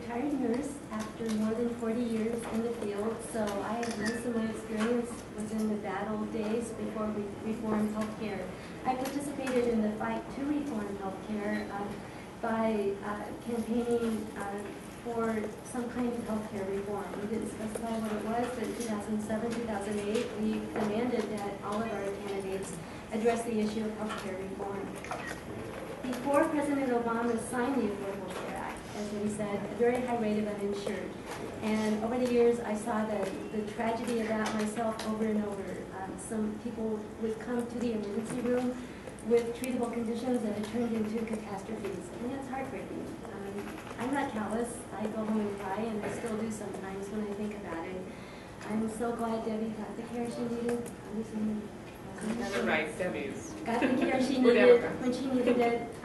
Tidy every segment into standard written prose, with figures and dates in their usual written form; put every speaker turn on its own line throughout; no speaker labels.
retired nurse after more than 40 years in the field, so most of my experience was in the bad old days before we reformed healthcare. I participated in the fight to reform healthcare by campaigning for some kind of healthcare reform. We didn't specify what it was, but in 2007, 2008, we demanded that all of our candidates address the issue of healthcare reform. Before President Obama signed the Affordable Care Act, as we said, a very high rate of uninsured. And over the years, I saw the tragedy of that myself over and over. Some people would come to the emergency room with treatable conditions that had turned into catastrophes. And it's heartbreaking. I'm not callous. I go home and cry, and I still do sometimes when I think about it. I'm so glad Debbie got the care she needed.
Never right, Debbie's.
Got the care she needed when she needed it.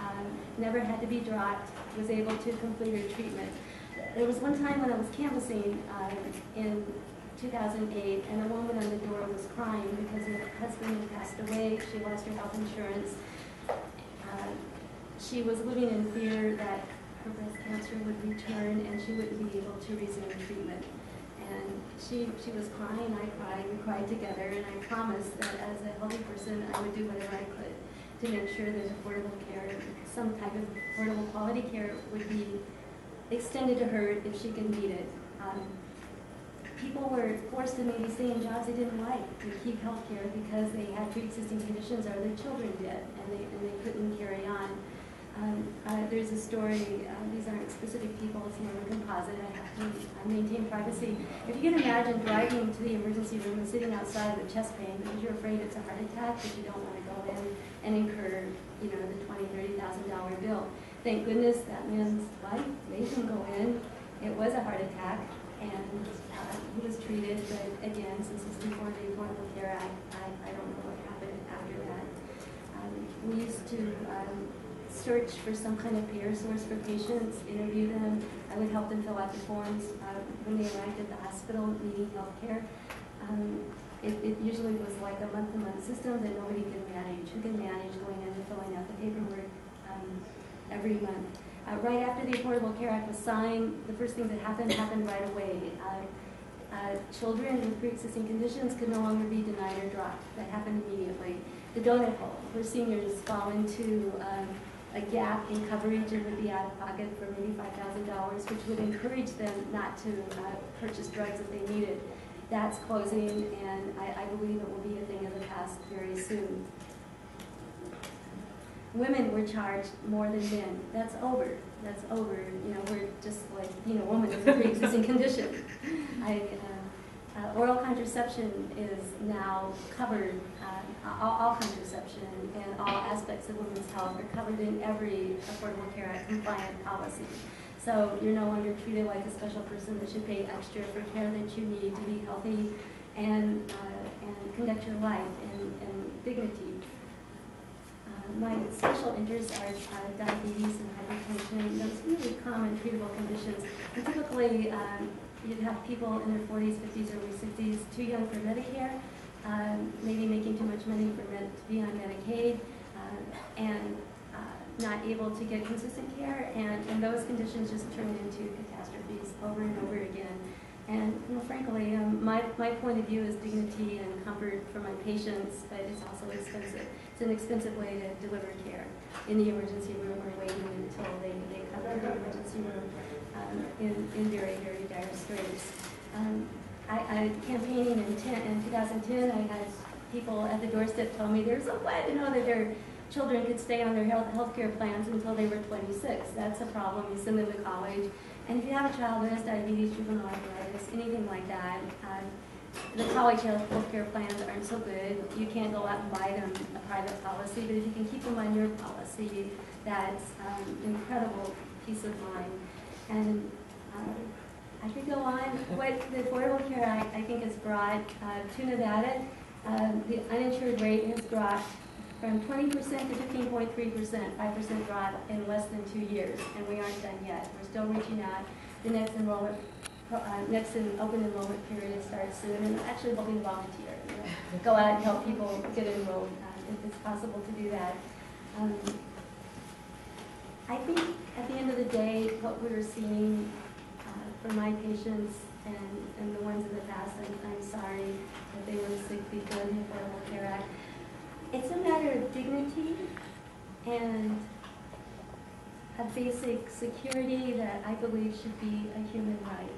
Never had to be dropped. Was able to complete her treatment. There was one time when I was canvassing in 2008, and a woman on the door was crying because her husband had passed away. She lost her health insurance. She was living in fear that her breast cancer would return and she wouldn't be able to resume treatment. And she was crying, I cried, we cried together, and I promised that as a healthy person, I would do whatever I could to make sure that affordable care, some type of affordable quality care would be extended to her if she could need it. People were forced to maybe stay in jobs they didn't like to keep health care because they had pre-existing conditions or their children did, and they couldn't carry on. There's a story, these aren't specific people, it's more of a composite. I have to maintain privacy. If you can imagine driving to the emergency room and sitting outside with chest pain because you're afraid it's a heart attack, but you don't want to go in and incur, the $20,000, $30,000 bill. Thank goodness that man's life made him go in. It was a heart attack, and he was treated, but again, since it's before the Affordable Care Act, I don't know what happened after that. We used to search for some kind of payer source for patients, interview them. I would help them fill out the forms when they arrived at the hospital needing health care. It usually was like a month-to-month system that nobody could manage. Who can manage going in and filling out the paperwork every month? Right after the Affordable Care Act was signed, the first thing that happened right away. Children with pre-existing conditions could no longer be denied or dropped. That happened immediately. The donut hole, where seniors fall into a gap in coverage and would be out of pocket for maybe $5,000, which would encourage them not to purchase drugs if they needed. That's closing, and I believe it will be a thing of the past very soon. Women were charged more than men. That's over. That's over. We're just like, woman with a pre-existing condition. Oral contraception is now covered, all contraception and all aspects of women's health are covered in every Affordable Care Act compliant policy. So you're no longer treated like a special person that should pay extra for care that you need to be healthy and conduct your life in dignity. My special interests are diabetes and hypertension, those really common treatable conditions. And typically, you'd have people in their 40s, 50s, early 60s, too young for Medicare, maybe making too much money to be on Medicaid, and not able to get consistent care, and those conditions just turn into catastrophes over and over again. And frankly, my point of view is dignity and comfort for my patients, but it's also expensive. It's an expensive way to deliver care in the emergency room or waiting until they come to the emergency room in very, very dire straits. I campaigning in 2010, I had people at the doorstep tell me they're so glad to know that their children could stay on their health care plans until they were 26. That's a problem. You send them to college. And if you have a child that has diabetes, juvenile arthritis, anything like that, the college health care plans aren't so good. You can't go out and buy them a private policy, but if you can keep them on your policy, that's incredible peace of mind. And I could go on. What the Affordable Care Act, I think, has brought to Nevada, the uninsured rate has dropped from 20% to 15.3%, 5% drop in less than 2 years, and we aren't done yet. We're still reaching out. The next open enrollment period starts soon, and I'm actually hoping to volunteer. Go out and help people get enrolled if it's possible to do that. I think at the end of the day, what we're seeing for my patients and the ones in the past. I'm sorry that they were sick before the Affordable Care Act. It's a matter of dignity and a basic security that I believe should be a human right.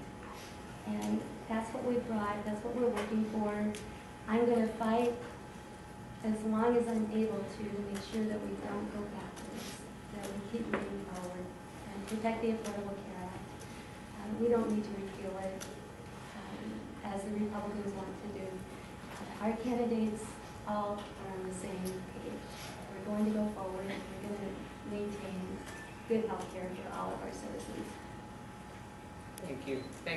And that's what we brought, that's what we're working for. I'm going to fight as long as I'm able to make sure that we don't go backwards, that we keep moving forward and protect the Affordable Care Act. We don't need to repeal it as the Republicans want to do. Our candidates all are on the same page. We're going to go forward and we're going to maintain good health care for all of our citizens.
Thank you. Thank